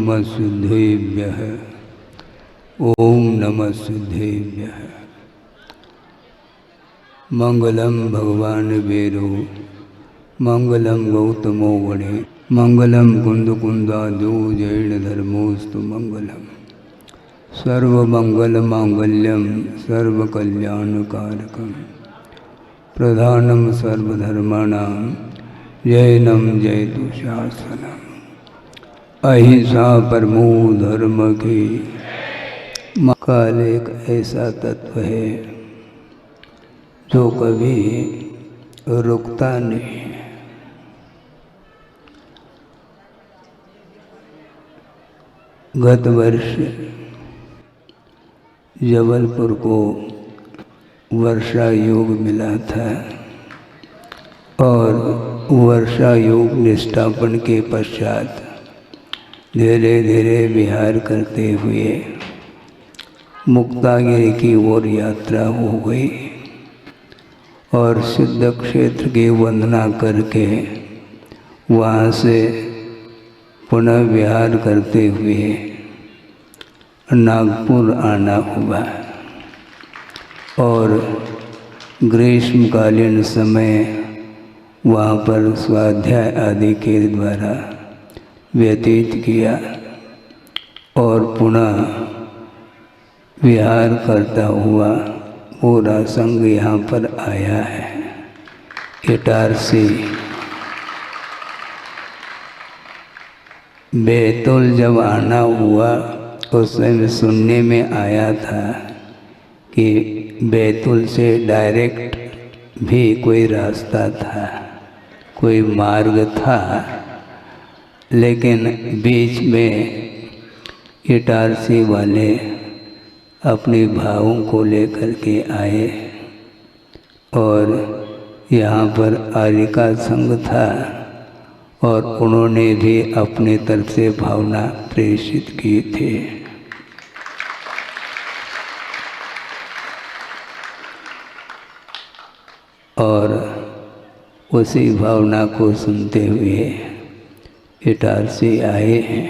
नमः सिद्धेभ्यः। ओम नमः सिद्धेभ्यः। मंगलम भगवान वेदो मंगलम गौतमो गणे मंगलम कुंदकुंदादो जैन धर्मोस्तु मंगलम। सर्वमंगल मांगल्यम सर्वकल्याणकारकम प्रधानम सर्वधर्माणां जैनम जयतु शासनम। अहिंसा परमो धर्म की काल एक ऐसा तत्व है जो कभी रुकता नहीं है। गत वर्ष जबलपुर को वर्षा योग मिला था और वर्षा योग निष्ठापन के पश्चात धीरे धीरे विहार करते हुए मुक्तागिरि की ओर यात्रा हो गई और सिद्ध क्षेत्र की वंदना करके वहाँ से पुनः विहार करते हुए नागपुर आना हुआ और ग्रीष्मकालीन समय वहाँ पर स्वाध्याय आदि के द्वारा व्यतीत किया और पुनः विहार करता हुआ पूरा संघ यहाँ पर आया है। इटारसी बैतूल जब आना हुआ उस समय सुनने में आया था कि बैतूल से डायरेक्ट भी कोई रास्ता था, कोई मार्ग था, लेकिन बीच में इटारसी वाले अपने भावों को लेकर के आए और यहाँ पर आर्यिका संघ था और उन्होंने भी अपने तरफ से भावना प्रेषित की थी। और उसी भावना को सुनते हुए इटारसी आए हैं।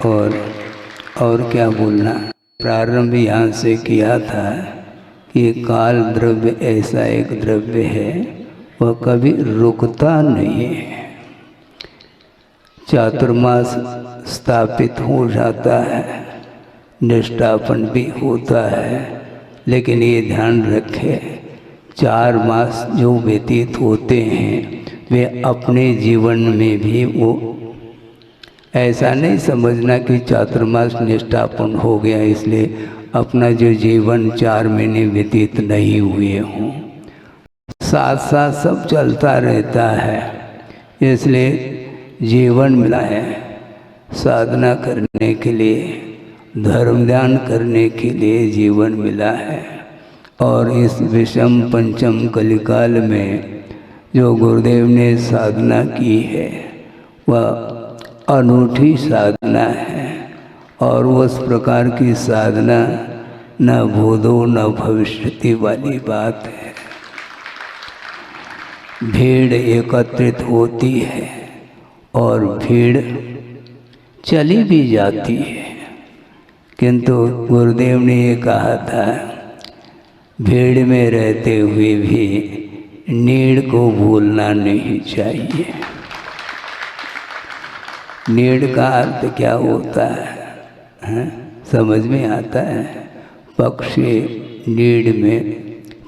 और क्या बोलना, प्रारंभ यहाँ से किया था कि काल द्रव्य ऐसा एक द्रव्य है वह कभी रुकता नहीं है। चातुर्मास स्थापित हो जाता है, निष्ठापन भी होता है, लेकिन ये ध्यान रखे 4 मास जो व्यतीत होते हैं वे अपने जीवन में भी वो ऐसा नहीं समझना कि चातुर्मास निष्ठापन हो गया इसलिए अपना जो जीवन 4 महीने व्यतीत नहीं हुए हों। साथ साथ सब चलता रहता है, इसलिए जीवन मिला है साधना करने के लिए, धर्म ध्यान करने के लिए जीवन मिला है। और इस विषम पंचम कलिकाल में जो गुरुदेव ने साधना की है वह अनूठी साधना है और उस प्रकार की साधना न भूतो न भविष्यति वाली बात है। भीड़ एकत्रित होती है और भीड़ चली भी जाती है, किंतु गुरुदेव ने ये कहा था भीड़ में रहते हुए भी नीड़ को भूलना नहीं चाहिए। नीड़ का अर्थ क्या होता है, समझ में आता है। पक्षी नीड़ में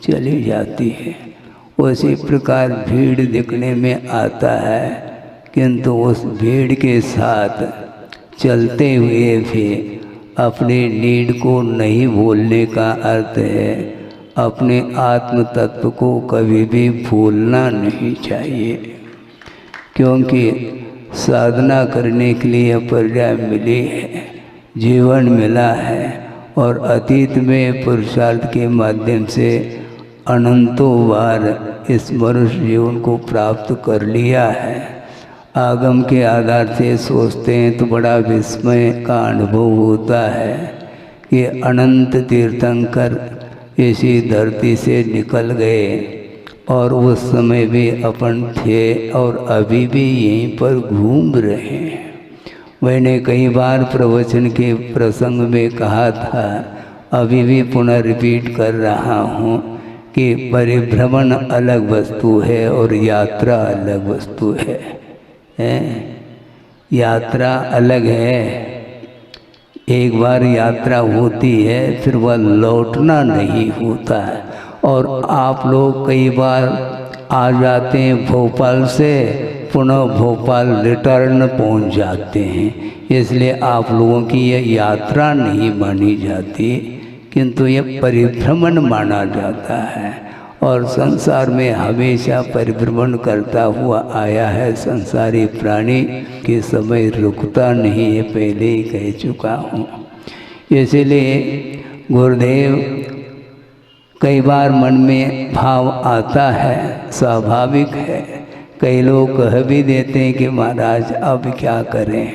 चली जाती है, उसी प्रकार भीड़ दिखने में आता है, किंतु उस भीड़ के साथ चलते हुए भी अपने नीड़ को नहीं भूलने का अर्थ है अपने आत्म तत्व को कभी भी भूलना नहीं चाहिए। क्योंकि साधना करने के लिए पर्याय मिली है, जीवन मिला है और अतीत में पुरुषार्थ के माध्यम से अनंतों बार इस मनुष्य जीवन को प्राप्त कर लिया है। आगम के आधार से सोचते हैं तो बड़ा विस्मय का अनुभव होता है कि अनंत तीर्थंकर इसी धरती से निकल गए और उस समय भी अपन थे और अभी भी यहीं पर घूम रहे हैं। मैंने कई बार प्रवचन के प्रसंग में कहा था, अभी भी पुनः रिपीट कर रहा हूँ कि परिभ्रमण अलग वस्तु है और यात्रा अलग वस्तु है। यात्रा अलग है, एक बार यात्रा होती है फिर वह लौटना नहीं होता है। और आप लोग कई बार आ जाते हैं भोपाल से, पुनः भोपाल रिटर्न पहुंच जाते हैं, इसलिए आप लोगों की यह यात्रा नहीं मानी जाती, किंतु यह परिभ्रमण माना जाता है। और संसार में हमेशा परिभ्रमण करता हुआ आया है संसारी प्राणी, के समय रुकता नहीं है, पहले ही कह चुका हूँ। इसलिए गुरुदेव कई बार मन में भाव आता है, स्वाभाविक है। कई लोग कह भी देते हैं कि महाराज अब क्या करें।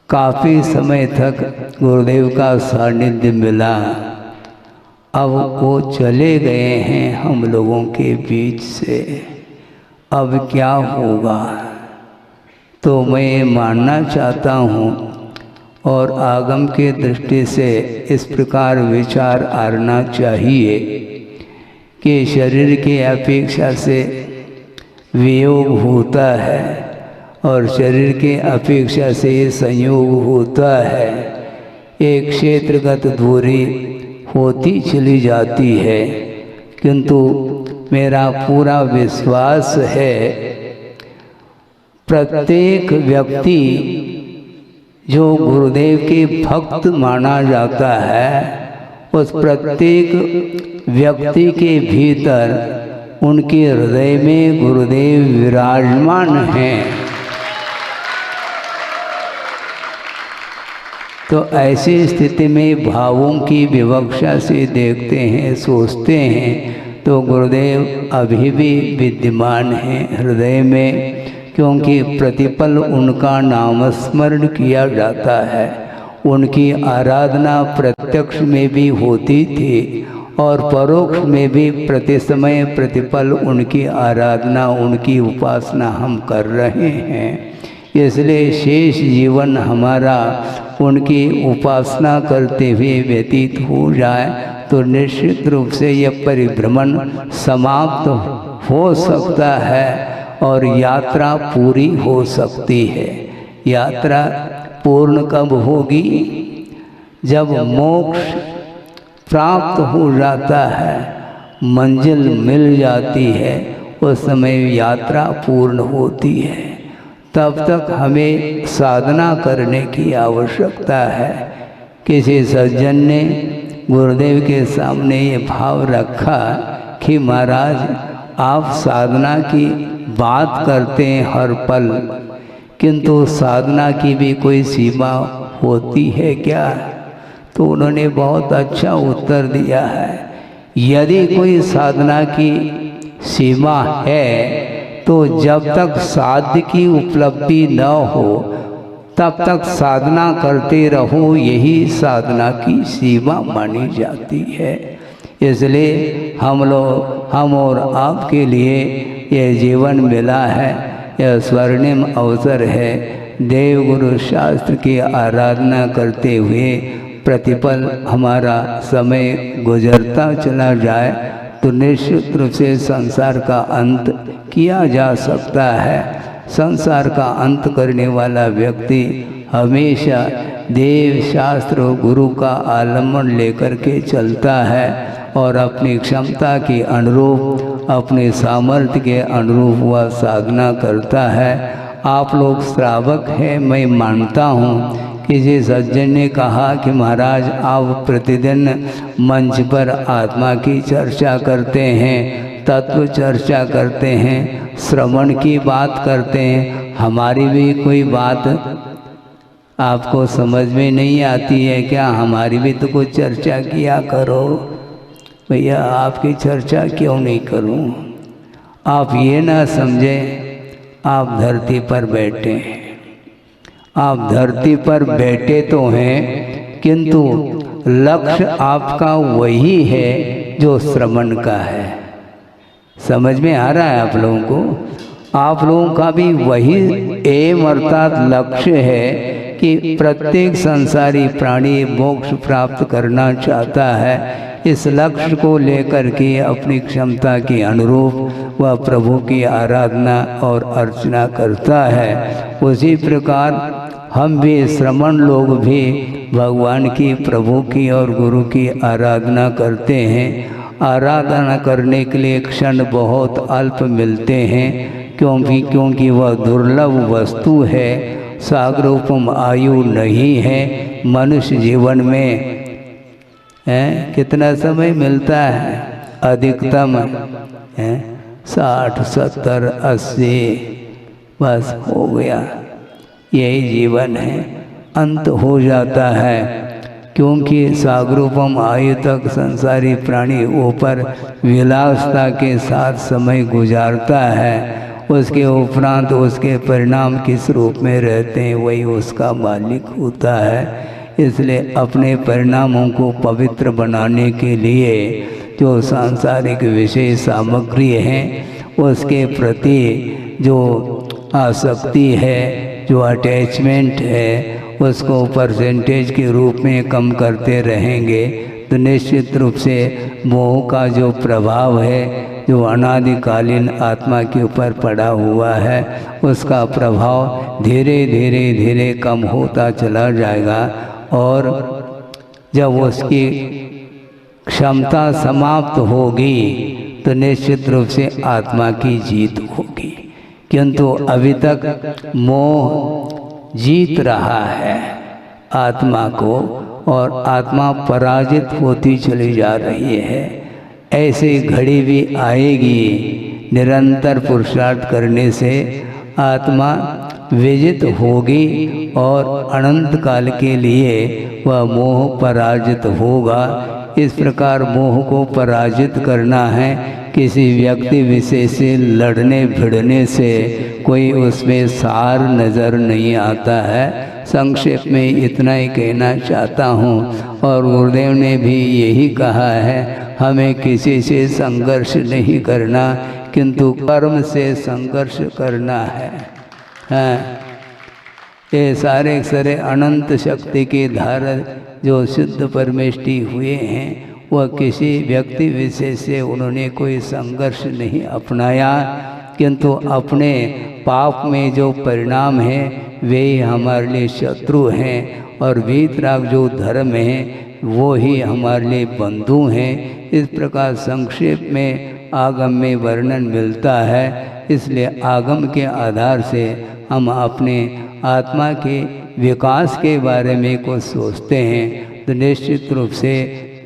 काफ़ी समय तक गुरुदेव का सानिध्य मिला, अब वो चले गए हैं हम लोगों के बीच से, अब क्या होगा। तो मैं मानना चाहता हूँ और आगम के दृष्टि से इस प्रकार विचार आना चाहिए कि शरीर की अपेक्षा से वियोग होता है और शरीर की अपेक्षा से संयोग होता है। एक क्षेत्रगत दूरी होती चली जाती है, किंतु मेरा पूरा विश्वास है प्रत्येक व्यक्ति जो गुरुदेव के भक्त माना जाता है, उस प्रत्येक व्यक्ति के भीतर उनके हृदय में गुरुदेव विराजमान हैं। तो ऐसी स्थिति में भावों की विवक्षा से देखते हैं, सोचते हैं, तो गुरुदेव अभी भी विद्यमान हैं हृदय में, क्योंकि प्रतिपल उनका नामस्मरण किया जाता है। उनकी आराधना प्रत्यक्ष में भी होती थी और परोक्ष में भी प्रति समय प्रतिपल उनकी आराधना, उनकी उपासना हम कर रहे हैं। इसलिए शेष जीवन हमारा उनकी उपासना करते हुए व्यतीत हो जाए तो निश्चित रूप से यह परिभ्रमण समाप्त हो सकता है और यात्रा पूरी हो सकती है। यात्रा पूर्ण कब होगी? जब मोक्ष प्राप्त हो जाता है, मंजिल मिल जाती है, उस समय यात्रा पूर्ण होती है। तब तक हमें साधना करने की आवश्यकता है। किसी सज्जन ने गुरुदेव के सामने ये भाव रखा कि महाराज आप साधना की बात करते हैं हर पल, किंतु साधना की भी कोई सीमा होती है क्या? तो उन्होंने बहुत अच्छा उत्तर दिया है, यदि कोई साधना की सीमा है तो जब तक साध्य की उपलब्धि न हो तब तक साधना करते रहो, यही साधना की सीमा मानी जाती है। इसलिए हम और आपके लिए यह जीवन मिला है, यह स्वर्णिम अवसर है। देव गुरु शास्त्र की आराधना करते हुए प्रतिपल हमारा समय गुजरता चला जाए तो निश्चित रूप से संसार का अंत किया जा सकता है। संसार का अंत करने वाला व्यक्ति हमेशा देव शास्त्र और गुरु का आलम्बन लेकर के चलता है और अपनी क्षमता के अनुरूप, अपने सामर्थ्य के अनुरूप वह साधना करता है। आप लोग श्रावक हैं, मैं मानता हूँ। किसी सज्जन ने कहा कि महाराज आप प्रतिदिन मंच पर आत्मा की चर्चा करते हैं, तत्व चर्चा करते हैं, श्रवण की बात करते हैं, हमारी भी कोई बात आपको समझ में नहीं आती है क्या? हमारी भी तो कुछ चर्चा किया करो। भैया आपकी चर्चा क्यों नहीं करूं? आप ये ना समझें आप धरती पर बैठे हैं। आप धरती पर बैठे तो हैं, किंतु लक्ष्य आपका वही है जो श्रवण का है। समझ में आ रहा है आप लोगों को? आप लोगों का भी वही एम अर्थात लक्ष्य है कि प्रत्येक संसारी प्राणी मोक्ष प्राप्त करना चाहता है। इस लक्ष्य को लेकर के अपनी क्षमता के अनुरूप वह प्रभु की आराधना और अर्चना करता है। उसी प्रकार हम भी श्रमण लोग भी भगवान की, प्रभु की और गुरु की आराधना करते हैं। आराधना करने के लिए क्षण बहुत अल्प मिलते हैं, क्योंकि वह दुर्लभ वस्तु है। सागरोपम आयु नहीं है। मनुष्य जीवन में कितना समय मिलता है? अधिकतम 60, 70, 80, बस हो गया, यही जीवन है। अंत हो जाता है, क्योंकि सागरोपम आयु तक संसारी प्राणी ऊपर विलासता के साथ समय गुजारता है। उसके उपरांत उसके परिणाम किस रूप में रहते हैं वही उसका मालिक होता है। इसलिए अपने परिणामों को पवित्र बनाने के लिए जो सांसारिक विषय सामग्री है उसके प्रति जो आसक्ति है, जो अटैचमेंट है, उसको परसेंटेज के रूप में कम करते रहेंगे तो निश्चित रूप से मोह का जो प्रभाव है, जो अनादिकालीन आत्मा के ऊपर पड़ा हुआ है, उसका प्रभाव धीरे धीरे कम होता चला जाएगा। और जब उसकी क्षमता समाप्त होगी तो निश्चित रूप से आत्मा की जीत होगी। किंतु अभी तक मोह जीत रहा है आत्मा को और आत्मा पराजित होती चली जा रही है। ऐसी घड़ी भी आएगी, निरंतर पुरुषार्थ करने से आत्मा विजित होगी और अनंत काल के लिए वह मोह पराजित होगा। इस प्रकार मोह को पराजित करना है। किसी व्यक्ति विशेष से लड़ने भिड़ने से कोई उसमें सार नज़र नहीं आता है। संक्षेप में इतना ही कहना चाहता हूँ। और गुरुदेव ने भी यही कहा है, हमें किसी से संघर्ष नहीं करना किंतु कर्म से संघर्ष करना है। ये सारे अनंत शक्ति के धारा जो शुद्ध परमेष्टि हुए हैं वह किसी व्यक्ति विशेष से उन्होंने कोई संघर्ष नहीं अपनाया, किंतु अपने पाप में जो परिणाम हैं वे ही हमारे लिए शत्रु हैं और वीतराग जो धर्म है वो ही हमारे लिए बंधु हैं। इस प्रकार संक्षेप में आगम में वर्णन मिलता है। इसलिए आगम के आधार से हम अपने आत्मा के विकास के बारे में कुछ सोचते हैं तो निश्चित रूप से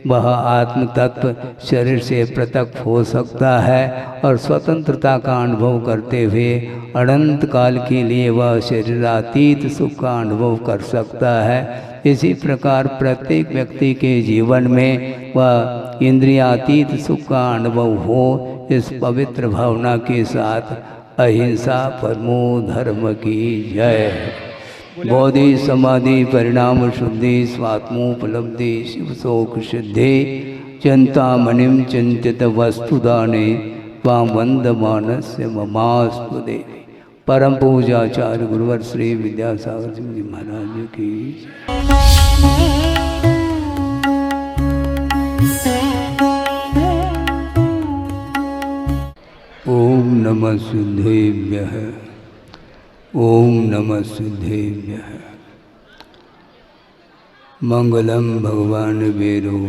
वह आत्म तत्व शरीर से पृथक हो सकता है और स्वतंत्रता का अनुभव करते हुए अनंत काल के लिए वह शरीरातीत सुख का अनुभव कर सकता है। इसी प्रकार प्रत्येक व्यक्ति के जीवन में वह इंद्रियातीत सुख का अनुभव हो, इस पवित्र भावना के साथ अहिंसा परमो धर्म की जय। बोधि समाधि परिणाम शुद्धि स्वात्मोपलब्धि शिव शोक सिद्धि चिंतामणिम चिंतित वस्तुदाने त्वां वंदमानस्य ममास्तु देवी। परम पूजाचार्य गुरुवर श्री विद्यासागर जी महाराज की। ओम नमः सिद्धेभ्यः। ओम नमः सिद्धेभ्यः। मंगलम भगवान वेरो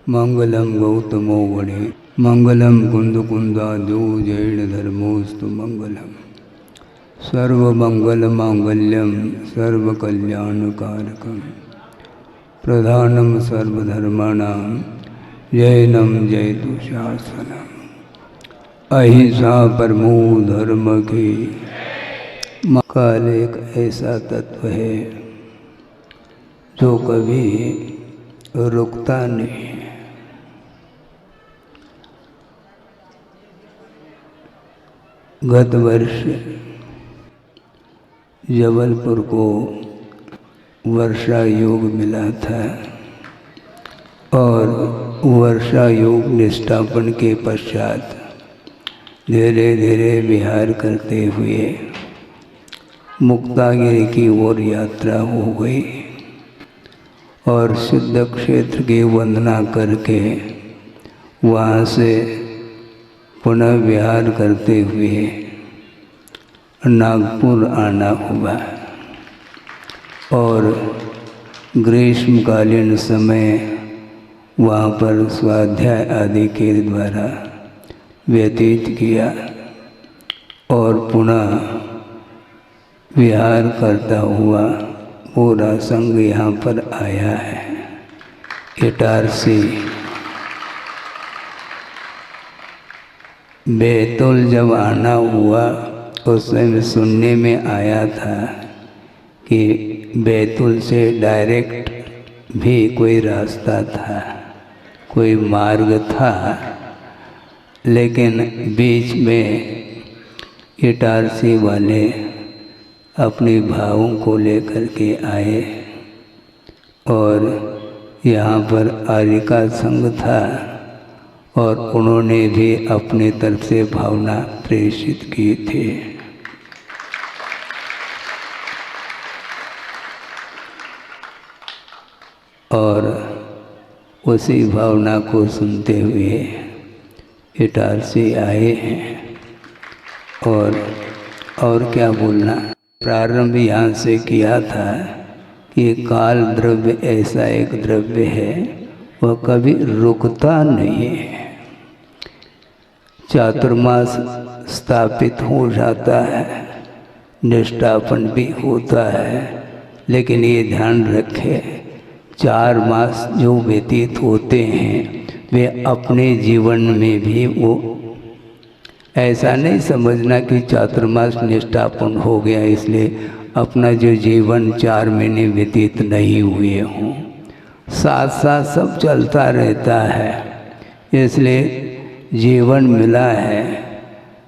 मंगलम गौतमो वणे मंगलम कुंदकुंदादो जैन धर्मोस्तु मंगलम। सर्वमंगल मांगल्यम सर्वकल्याणकारकम प्रधानम सर्वधर्माणां जैनम जयतु शासनम। अहिंसा परमो धर्म की। काल एक ऐसा तत्व है जो कभी रुकता नहीं है। गत वर्ष जबलपुर को वर्षा योग मिला था और वर्षा योग निष्ठापन के पश्चात धीरे धीरे विहार करते हुए मुक्तागिरी की ओर यात्रा हो गई और सिद्ध क्षेत्र की वंदना करके वहाँ से पुनः विहार करते हुए नागपुर आना हुआ और ग्रीष्मकालीन समय वहाँ पर स्वाध्याय आदि के द्वारा व्यतीत किया और पुनः विहार करता हुआ पूरा संघ यहाँ पर आया है इटारसी। बैतूल जब आना हुआ उस समय सुनने में आया था कि बैतूल से डायरेक्ट भी कोई रास्ता था, कोई मार्ग था, लेकिन बीच में इटारसी वाले अपने भावों को लेकर के आए और यहाँ पर आर्यिका संघ था और उन्होंने भी अपने तरफ से भावना प्रेषित की थी। और उसी भावना को सुनते हुए इटारसी आए हैं और क्या बोलना, प्रारंभ यहाँ से किया था कि काल द्रव्य ऐसा एक द्रव्य है वह कभी रुकता नहीं है, चातुर्मास स्थापित हो जाता है, निष्ठापन भी होता है, लेकिन ये ध्यान रखे 4 मास जो व्यतीत होते हैं वे अपने जीवन में भी वो ऐसा नहीं समझना कि चातुर्मास निष्ठापन हो गया इसलिए अपना जो जीवन 4 महीने व्यतीत नहीं हुए हों, साथ साथ सब चलता रहता है। इसलिए जीवन मिला है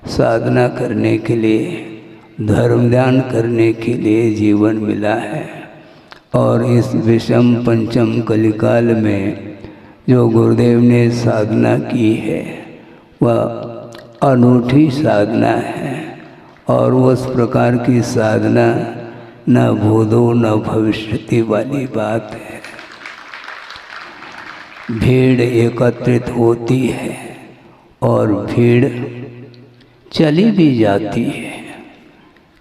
साधना करने के लिए, धर्म ध्यान करने के लिए जीवन मिला है। और इस विषम पंचम कलिकाल में जो गुरुदेव ने साधना की है वह अनूठी साधना है और उस प्रकार की साधना न भूतो न भविष्यति वाली बात है। भीड़ एकत्रित होती है और भीड़ चली भी जाती है,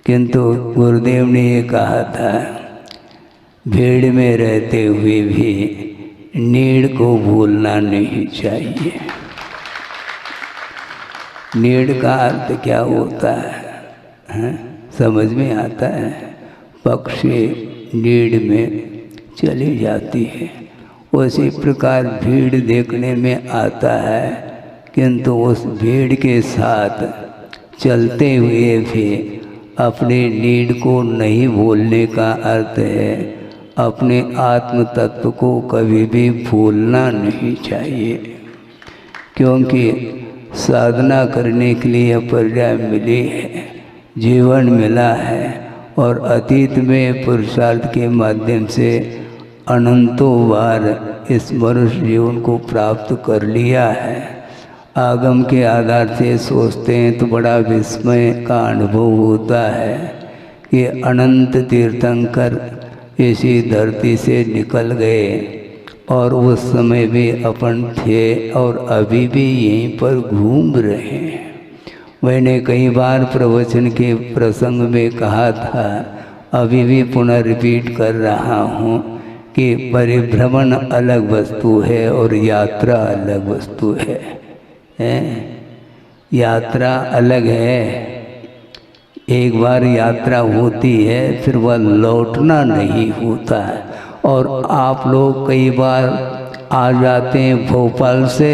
किंतु गुरुदेव ने ये कहा था भीड़ में रहते हुए भी नीड़ को भूलना नहीं चाहिए। नीड़ का अर्थ क्या होता है, समझ में आता है। पक्षी नीड़ में चली जाती है, उसी प्रकार भीड़ देखने में आता है, किंतु उस भीड़ के साथ चलते हुए भी अपने नीड़ को नहीं भूलने का अर्थ है अपने आत्म तत्व को कभी भी भूलना नहीं चाहिए। क्योंकि साधना करने के लिए पर्याय मिली है, जीवन मिला है और अतीत में पुरुषार्थ के माध्यम से अनंतों बार इस मनुष्य जीवन को प्राप्त कर लिया है। आगम के आधार से सोचते हैं तो बड़ा विस्मय का अनुभव होता है कि अनंत तीर्थंकर इसी धरती से निकल गए और उस समय भी अपन थे और अभी भी यहीं पर घूम रहे हैं। मैंने कई बार प्रवचन के प्रसंग में कहा था, अभी भी पुनः रिपीट कर रहा हूँ कि परिभ्रमण अलग वस्तु है और यात्रा अलग वस्तु है। यात्रा अलग है, एक बार यात्रा होती है फिर वह लौटना नहीं होता है। और आप लोग कई बार आ जाते हैं भोपाल से,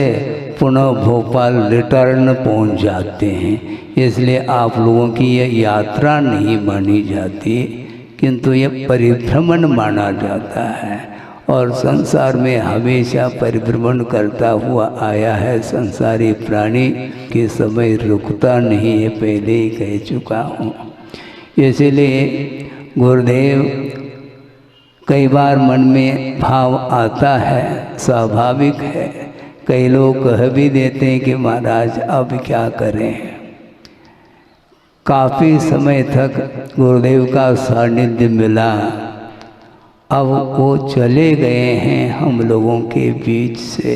पुनः भोपाल रिटर्न पहुंच जाते हैं, इसलिए आप लोगों की यह यात्रा नहीं मानी जाती, किंतु यह परिभ्रमण माना जाता है। और संसार में हमेशा परिभ्रमण करता हुआ आया है संसारी प्राणी के समय रुकता नहीं है, पहले ही कह चुका हूँ। इसलिए गुरुदेव कई बार मन में भाव आता है, स्वाभाविक है। कई लोग कह भी देते हैं कि महाराज अब क्या करें, काफ़ी समय तक गुरुदेव का सानिध्य मिला। अब वो चले गए हैं हम लोगों के बीच से,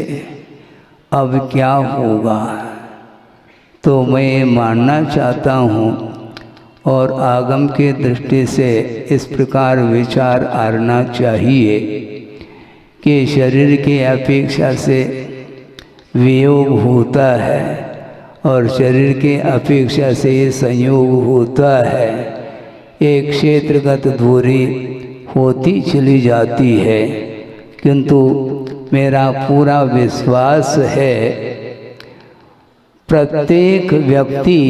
अब क्या होगा? तो मैं मानना चाहता हूँ और आगम के दृष्टि से इस प्रकार विचार आना चाहिए कि शरीर की अपेक्षा से वियोग होता है और शरीर के अपेक्षा से संयोग होता है। एक क्षेत्रगत दूरी होती चली जाती है, किंतु मेरा पूरा विश्वास है प्रत्येक व्यक्ति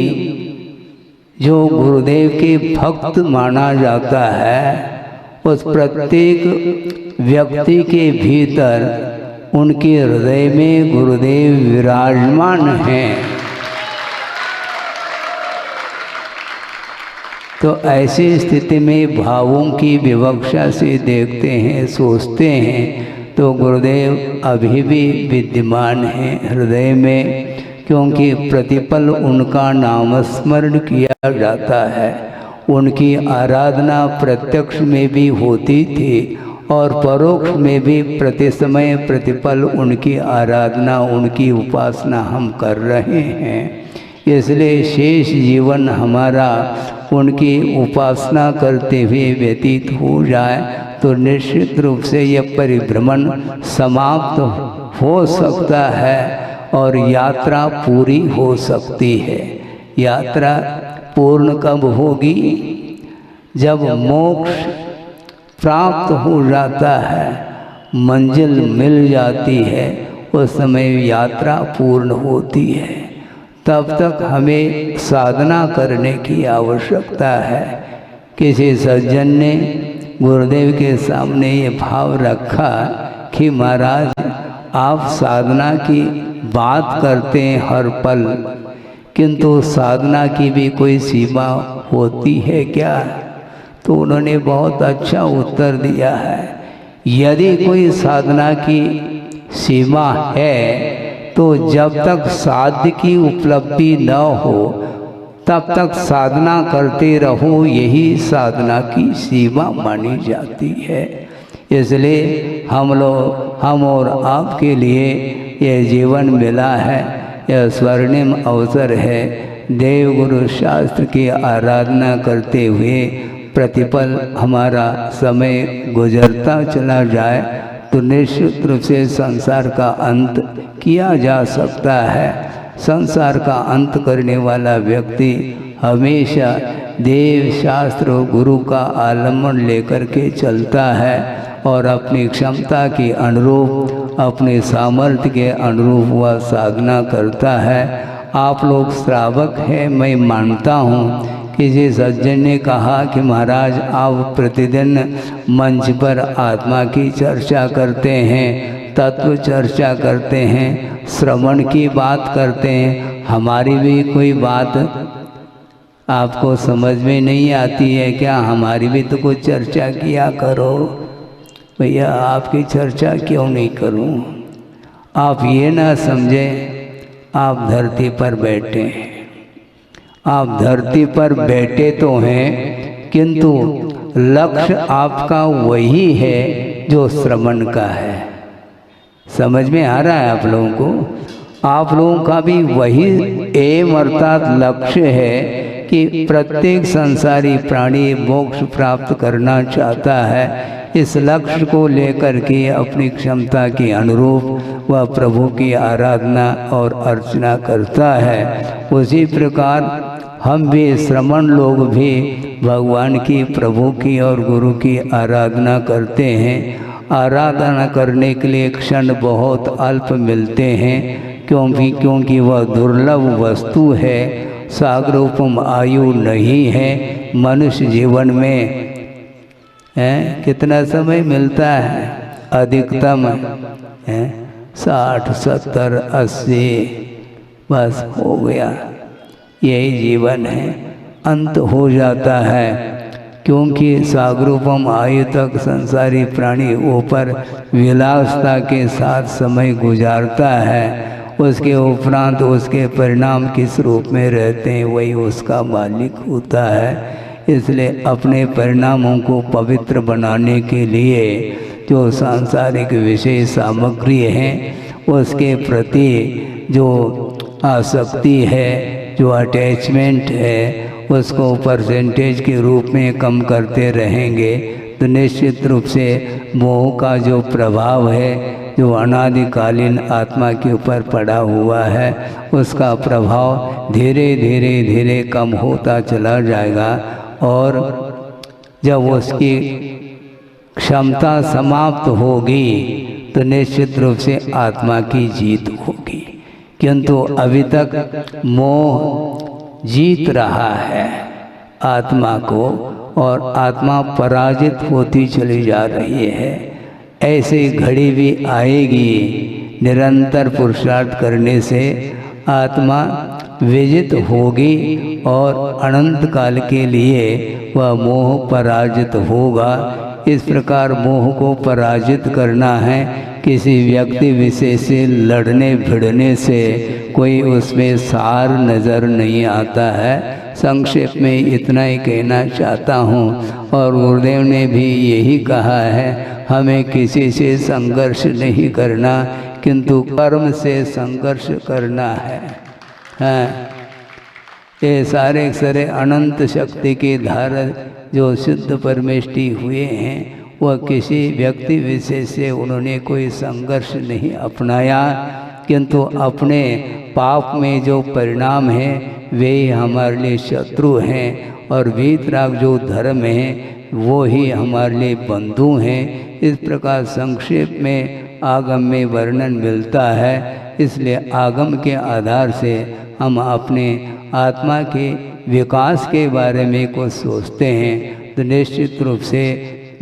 जो गुरुदेव के भक्त माना जाता है, उस प्रत्येक व्यक्ति के भीतर उनके हृदय में गुरुदेव विराजमान हैं। तो ऐसी स्थिति में भावों की विवक्षा से देखते हैं, सोचते हैं तो गुरुदेव अभी भी विद्यमान हैं हृदय में, क्योंकि प्रतिपल उनका नामस्मरण किया जाता है। उनकी आराधना प्रत्यक्ष में भी होती थी और परोक्ष में भी प्रति समय प्रतिपल उनकी आराधना, उनकी उपासना हम कर रहे हैं। इसलिए शेष जीवन हमारा उनकी उपासना करते हुए व्यतीत हो जाए तो निश्चित रूप से यह परिभ्रमण समाप्त हो सकता है और यात्रा पूरी हो सकती है। यात्रा पूर्ण कब होगी? जब मोक्ष प्राप्त हो जाता है, मंजिल मिल जाती है, उस समय यात्रा पूर्ण होती है। तब तक हमें साधना करने की आवश्यकता है। किसी सज्जन ने गुरुदेव के सामने ये भाव रखा कि महाराज आप साधना की बात करते हैं हर पल, किंतु साधना की भी कोई सीमा होती है क्या? तो उन्होंने बहुत अच्छा उत्तर दिया है। यदि कोई साधना की सीमा है तो जब तक साध्य की उपलब्धि न हो तब तक साधना करते रहो, यही साधना की सीमा मानी जाती है। इसलिए हम और आपके लिए यह जीवन मिला है, यह स्वर्णिम अवसर है। देव गुरु शास्त्र की आराधना करते हुए प्रतिपल हमारा समय गुजरता चला जाए तो निश्चित रूप से संसार का अंत किया जा सकता है। संसार का अंत करने वाला व्यक्ति हमेशा देव शास्त्र और गुरु का आलम्बन लेकर के चलता है और अपनी क्षमता के अनुरूप, अपने सामर्थ्य के अनुरूप वह साधना करता है। आप लोग श्रावक हैं, मैं मानता हूँ। किसी सज्जन ने कहा कि महाराज आप प्रतिदिन मंच पर आत्मा की चर्चा करते हैं, तत्व चर्चा करते हैं, श्रवण की बात करते हैं, हमारी भी कोई बात आपको समझ में नहीं आती है क्या? हमारी भी तो कुछ चर्चा किया करो। भैया आपकी चर्चा क्यों नहीं करूं? आप ये ना समझें आप धरती पर बैठे हैं। आप धरती पर बैठे तो हैं, किंतु लक्ष्य आपका वही है जो श्रवण का है। समझ में आ रहा है आप लोगों को? आप लोगों का भी वही एम अर्थात लक्ष्य है कि प्रत्येक संसारी प्राणी मोक्ष प्राप्त करना चाहता है। इस लक्ष्य को लेकर के अपनी क्षमता के अनुरूप वह प्रभु की आराधना और अर्चना करता है। उसी प्रकार हम भी श्रमण लोग भी भगवान की, प्रभु की और गुरु की आराधना करते हैं। आराधना करने के लिए क्षण बहुत अल्प मिलते हैं, क्योंकि वह दुर्लभ वस्तु है। सागरोपम आयु नहीं है मनुष्य जीवन में। कितना समय मिलता है? अधिकतम 60, 70, 80, बस हो गया। यही जीवन है, अंत हो जाता है। क्योंकि सागरूपम आयु तक संसारी प्राणी ऊपर विलासता के साथ समय गुजारता है उसके उपरांत उसके परिणाम किस रूप में रहते हैं वही उसका मालिक होता है। इसलिए अपने परिणामों को पवित्र बनाने के लिए जो सांसारिक विषय सामग्री हैं उसके प्रति जो आसक्ति है, जो अटैचमेंट है, उसको परसेंटेज के रूप में कम करते रहेंगे तो निश्चित रूप से मोह का जो प्रभाव है, जो अनादिकालीन आत्मा के ऊपर पड़ा हुआ है, उसका प्रभाव धीरे धीरे धीरे कम होता चला जाएगा और जब उसकी क्षमता समाप्त होगी तो निश्चित रूप से आत्मा की जीत होगी। किंतु अभी तक मोह जीत रहा है आत्मा को और आत्मा पराजित होती चली जा रही है। ऐसी घड़ी भी आएगी, निरंतर पुरुषार्थ करने से आत्मा विजित होगी और अनंत काल के लिए वह मोह पराजित होगा। इस प्रकार मोह को पराजित करना है, किसी व्यक्ति विशेष से लड़ने भिड़ने से कोई उसमें सार नज़र नहीं आता है। संक्षेप में इतना ही कहना चाहता हूँ। और गुरुदेव ने भी यही कहा है, हमें किसी से संघर्ष नहीं करना किंतु कर्म से संघर्ष करना है। ये सारे अनंत शक्ति के धारक जो सिद्ध परमेष्टि हुए हैं वह किसी व्यक्ति विशेष से उन्होंने कोई संघर्ष नहीं अपनाया, किंतु अपने पाप में जो परिणाम हैं वे हमारे लिए शत्रु हैं और वीतराग जो धर्म है वो ही हमारे लिए बंधु हैं। इस प्रकार संक्षेप में आगम में वर्णन मिलता है। इसलिए आगम के आधार से हम अपने आत्मा के विकास के बारे में कुछ सोचते हैं तो निश्चित रूप से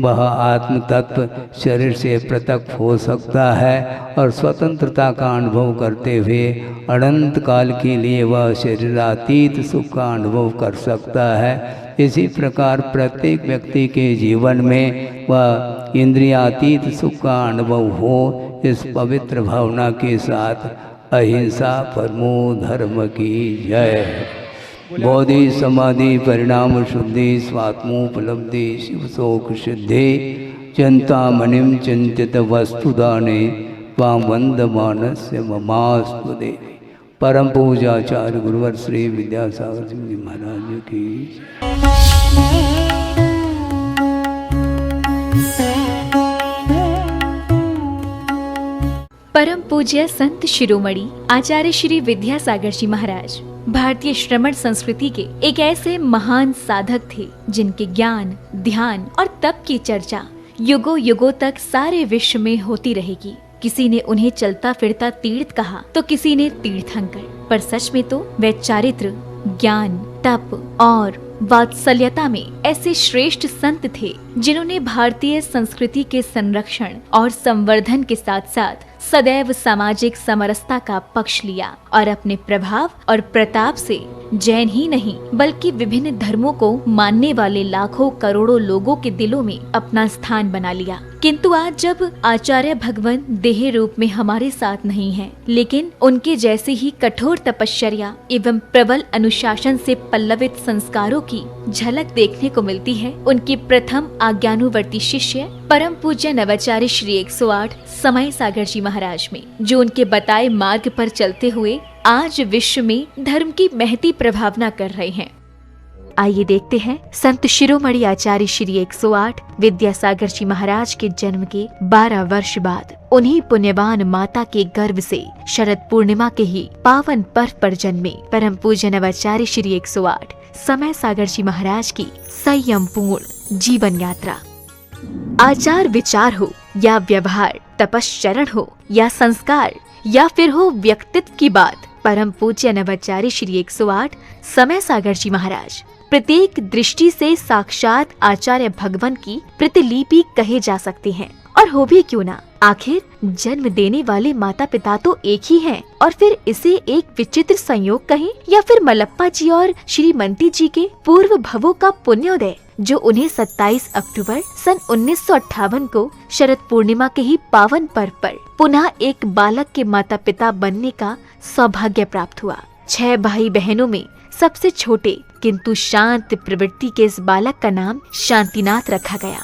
वह आत्म तत्व शरीर से पृथक हो सकता है और स्वतंत्रता का अनुभव करते हुए अनंत काल के लिए वह शरीरातीत सुख का अनुभव कर सकता है। इसी प्रकार प्रत्येक व्यक्ति के जीवन में वह इंद्रियातीत सुख का अनुभव हो, इस पवित्र भावना के साथ अहिंसा परमो धर्म की जय। बोधि समाधि परिणाम शुद्धि स्वात्मोपलब्धि शिव शोक सिद्धि चिंतामणिम चिंतित वस्तुदाने वां वंदमानस्य ममास्तु देवी। परम पूजाचार्य गुरुवर श्री विद्यासागर जी महाराज की। परम पूज्य संत शिरोमणि आचार्य श्री विद्यासागर जी महाराज भारतीय श्रमण संस्कृति के एक ऐसे महान साधक थे जिनके ज्ञान, ध्यान और तप की चर्चा युगों युगों तक सारे विश्व में होती रहेगी। किसी ने उन्हें चलता फिरता तीर्थ कहा तो किसी ने तीर्थंकर, पर सच में तो वे चारित्र, ज्ञान, तप और वात्सल्यता में ऐसे श्रेष्ठ संत थे जिन्होंने भारतीय संस्कृति के संरक्षण और संवर्धन के साथ साथ सदैव सामाजिक समरसता का पक्ष लिया और अपने प्रभाव और प्रताप से जैन ही नहीं बल्कि विभिन्न धर्मों को मानने वाले लाखों करोड़ों लोगों के दिलों में अपना स्थान बना लिया। किंतु आज जब आचार्य भगवान देह रूप में हमारे साथ नहीं हैं, लेकिन उनके जैसे ही कठोर तपश्चर्या एवं प्रबल अनुशासन से पल्लवित संस्कारों की झलक देखने को मिलती है, उनके प्रथम आज्ञानुवर्ती शिष्य परम पूज्य नवाचार्य श्री 108 समय सागर जी महाराज में, जो उनके बताए मार्ग पर चलते हुए आज विश्व में धर्म की महती प्रभावना कर रहे हैं। आइए देखते हैं संत शिरोमणि आचार्य श्री 108 विद्यासागर जी महाराज के जन्म के 12 वर्ष बाद उन्हीं पुण्यवान माता के गर्भ से शरद पूर्णिमा के ही पावन पर्व पर जन्मे परम पूज्य नवाचार्य श्री 108 समय सागर जी महाराज की संयम पूर्ण जीवन यात्रा। आचार विचार हो या व्यवहार, तपश्चरण हो या संस्कार या फिर हो व्यक्तित्व की बात, परम पूज्य नवाचार्य श्री 108 समय सागर जी महाराज प्रत्येक दृष्टि से साक्षात आचार्य भगवान की प्रतिलिपि कहे जा सकते हैं। और हो भी क्यों ना, आखिर जन्म देने वाले माता पिता तो एक ही हैं, और फिर इसे एक विचित्र संयोग कहें या फिर मलप्पा जी और श्रीमती जी के पूर्व भवों का पुण्योदय जो उन्हें 27 अक्टूबर सन 1958 को शरद पूर्णिमा के ही पावन पर्व पर पुनः एक बालक के माता पिता बनने का सौभाग्य प्राप्त हुआ। 6 भाई बहनों में सबसे छोटे किंतु शांत प्रवृत्ति के इस बालक का नाम शांतिनाथ रखा गया।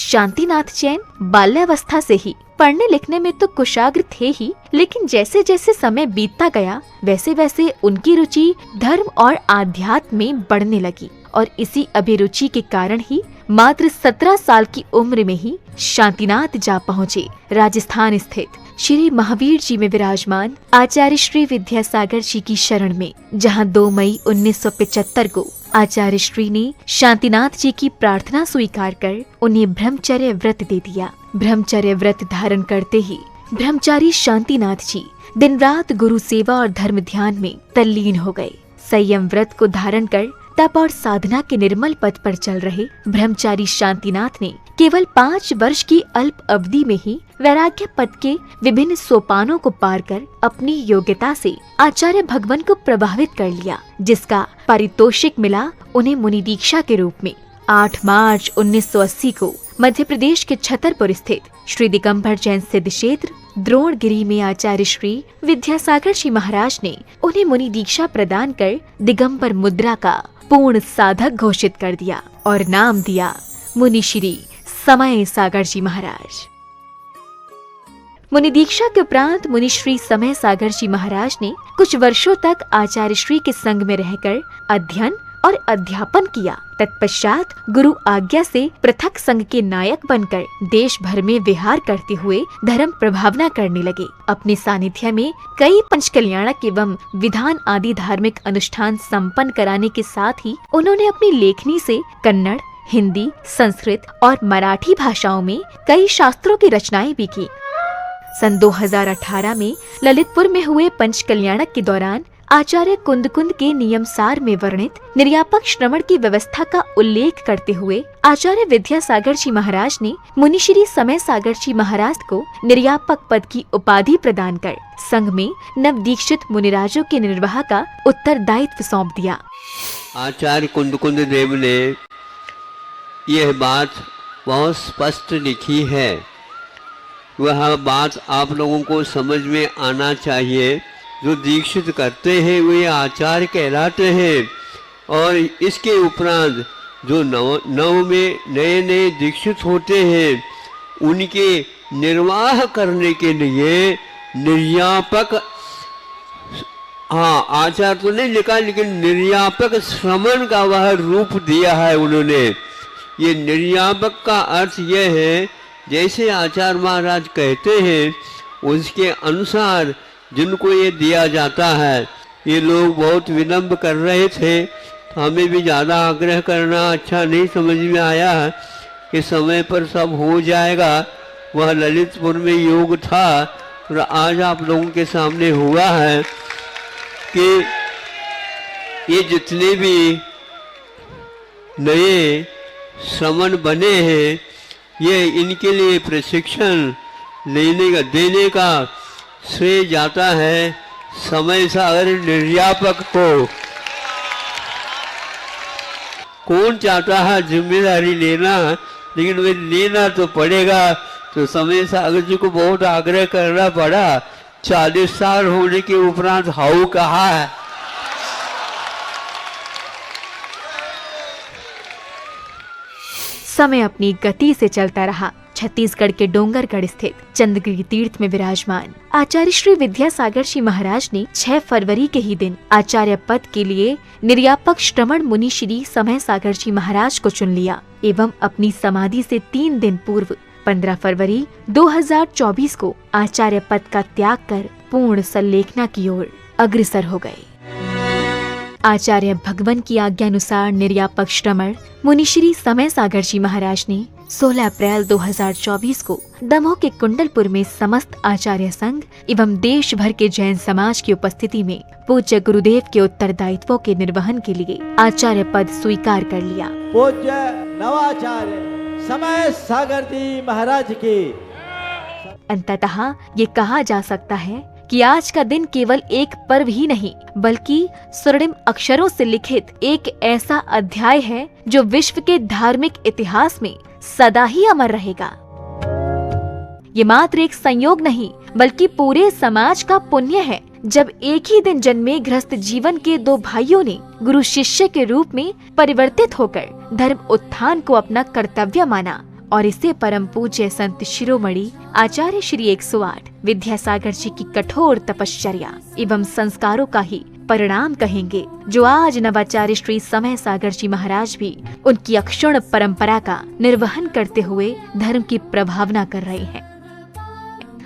शांतिनाथ जैन बाल्यावस्था से ही पढ़ने लिखने में तो कुशाग्र थे ही, लेकिन जैसे जैसे समय बीतता गया वैसे वैसे उनकी रुचि धर्म और आध्यात्म में बढ़ने लगी और इसी अभिरुचि के कारण ही मात्र 17 साल की उम्र में ही शांतिनाथ जा पहुँचे राजस्थान स्थित श्री महावीर जी में विराजमान आचार्य श्री विद्यासागर जी की शरण में, जहां 2 मई 1975 को आचार्य श्री ने शांतिनाथ जी की प्रार्थना स्वीकार कर उन्हें ब्रह्मचर्य व्रत दे दिया। ब्रह्मचर्य व्रत धारण करते ही ब्रह्मचारी शांतिनाथ जी दिन रात गुरु सेवा और धर्म ध्यान में तल्लीन हो गए। संयम व्रत को धारण कर तप और साधना के निर्मल पथ पर चल रहे ब्रह्मचारी शांतिनाथ ने केवल 5 वर्ष की अल्प अवधि में ही वैराग्य पद के विभिन्न सोपानों को पार कर अपनी योग्यता से आचार्य भगवान को प्रभावित कर लिया, जिसका पारितोषिक मिला उन्हें मुनि दीक्षा के रूप में। 8 मार्च 1980 को मध्य प्रदेश के छतरपुर स्थित श्री दिगंबर जैन सिद्ध क्षेत्र द्रोणगिरी में आचार्य श्री विद्यासागर जी महाराज ने उन्हें मुनि दीक्षा प्रदान कर दिगंबर मुद्रा का पूर्ण साधक घोषित कर दिया और नाम दिया मुनि श्री समय सागर जी महाराज। मुनि दीक्षा के उपरांत मुनि श्री समय सागर जी महाराज ने कुछ वर्षों तक आचार्य श्री के संग में रहकर अध्ययन और अध्यापन किया। तत्पश्चात गुरु आज्ञा से पृथक संघ के नायक बनकर देश भर में विहार करते हुए धर्म प्रभावना करने लगे। अपने सानिध्य में कई पंचकल्याणक एवं विधान आदि धार्मिक अनुष्ठान संपन्न कराने के साथ ही उन्होंने अपनी लेखनी से कन्नड़, हिंदी, संस्कृत और मराठी भाषाओं में कई शास्त्रों की रचनाएं भी की। सन 2018 में ललितपुर में हुए पंचकल्याणक के दौरान आचार्य कुंद के नियम सार में वर्णित निर्यापक श्रवण की व्यवस्था का उल्लेख करते हुए आचार्य विद्यासागर जी महाराज ने मुनि श्री समय सागर जी महाराज को निर्यापक पद की उपाधि प्रदान कर संघ में नव दीक्षित मुनिराजों के निर्वाह का उत्तरदायित्व सौंप दिया। आचार्य कुंद देव ने यह बात बहुत स्पष्ट लिखी है, वह बात आप लोगों को समझ में आना चाहिए। जो दीक्षित करते हैं वे आचार्य कहलाते हैं और इसके उपरांत जो नव में नए दीक्षित होते हैं उनके निर्वाह करने के लिए निर्यापक, हाँ आचार्य तो नहीं लिखा लेकिन निर्यापक श्रमण का वह रूप दिया है उन्होंने। ये निर्यापक का अर्थ यह है जैसे आचार्य महाराज कहते हैं उसके अनुसार जिनको ये दिया जाता है। ये लोग बहुत विलम्ब कर रहे थे, हमें भी ज़्यादा आग्रह करना अच्छा नहीं समझ में आया कि समय पर सब हो जाएगा। वह ललितपुर में योग था और आज आप लोगों के सामने हुआ है कि ये जितने भी नए श्रमण बने हैं ये इनके लिए प्रशिक्षण देने का श्रेय जाता है समय सागर निर्यापक को। कौन चाहता है जिम्मेदारी लेना, लेकिन वे लेना तो पड़ेगा। तो समय सागर जी को बहुत आग्रह करना पड़ा। 40 साल होने के उपरांत हाउ कहा है। समय अपनी गति से चलता रहा। छत्तीसगढ़ के डोंगरगढ़ स्थित चंद्रगिरी तीर्थ में विराजमान आचार्य श्री विद्यासागर जी महाराज ने 6 फरवरी के ही दिन आचार्य पद के लिए निर्यापक श्रमण मुनि श्री समय सागर जी महाराज को चुन लिया एवं अपनी समाधि से 3 दिन पूर्व 15 फरवरी 2024 को आचार्य पद का त्याग कर पूर्ण संलेखना की ओर अग्रसर हो गए। आचार्य भगवान की आज्ञा अनुसार निर्यापक श्रमण मुनि श्री समय सागर जी महाराज ने 16 अप्रैल 2024 को दमोह के कुंडलपुर में समस्त आचार्य संघ एवं देश भर के जैन समाज की उपस्थिति में पूज्य गुरुदेव के उत्तरदायित्वों के निर्वहन के लिए आचार्य पद स्वीकार कर लिया। पूज्य नवाचार्य समय सागर जी महाराज की। अंततः ये कहा जा सकता है कि आज का दिन केवल एक पर्व ही नहीं बल्कि स्वर्णिम अक्षरों से लिखित एक ऐसा अध्याय है जो विश्व के धार्मिक इतिहास में सदा ही अमर रहेगा। ये मात्र एक संयोग नहीं बल्कि पूरे समाज का पुण्य है जब एक ही दिन जन्मे गृहस्थ जीवन के दो भाइयों ने गुरु शिष्य के रूप में परिवर्तित होकर धर्म उत्थान को अपना कर्तव्य माना और इसे परम पूज्य संत शिरोमणि आचार्य श्री 108 विद्यासागर जी की कठोर तपश्चर्या एवं संस्कारों का ही परिणाम कहेंगे, जो आज नवाचार्य श्री समय सागर जी महाराज भी उनकी अक्षुण्ण परंपरा का निर्वहन करते हुए धर्म की प्रभावना कर रहे हैं।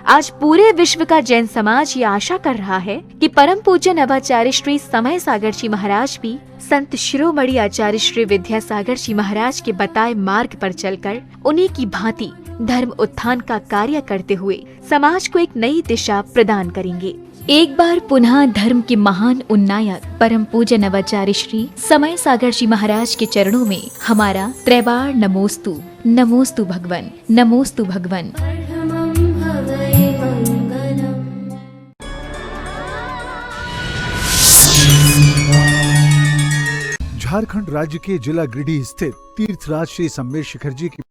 आज पूरे विश्व का जैन समाज ये आशा कर रहा है कि परम पूज्य नवाचार्य श्री समय सागर जी महाराज भी संत शिरोमणि आचार्य श्री विद्यासागर जी महाराज के बताए मार्ग पर चलकर उन्हीं की भांति धर्म उत्थान का कार्य करते हुए समाज को एक नई दिशा प्रदान करेंगे। एक बार पुनः धर्म के महान उन्नायक परम पूज्य नवाचार्य श्री समय सागर जी महाराज के चरणों में हमारा त्रैबार नमोस्तु, नमोस्तु भगवन, नमोस्तु भगवन। झारखंड राज्य के जिला गिरिडीह स्थित तीर्थराज श्री सम्मेद शिखर जी की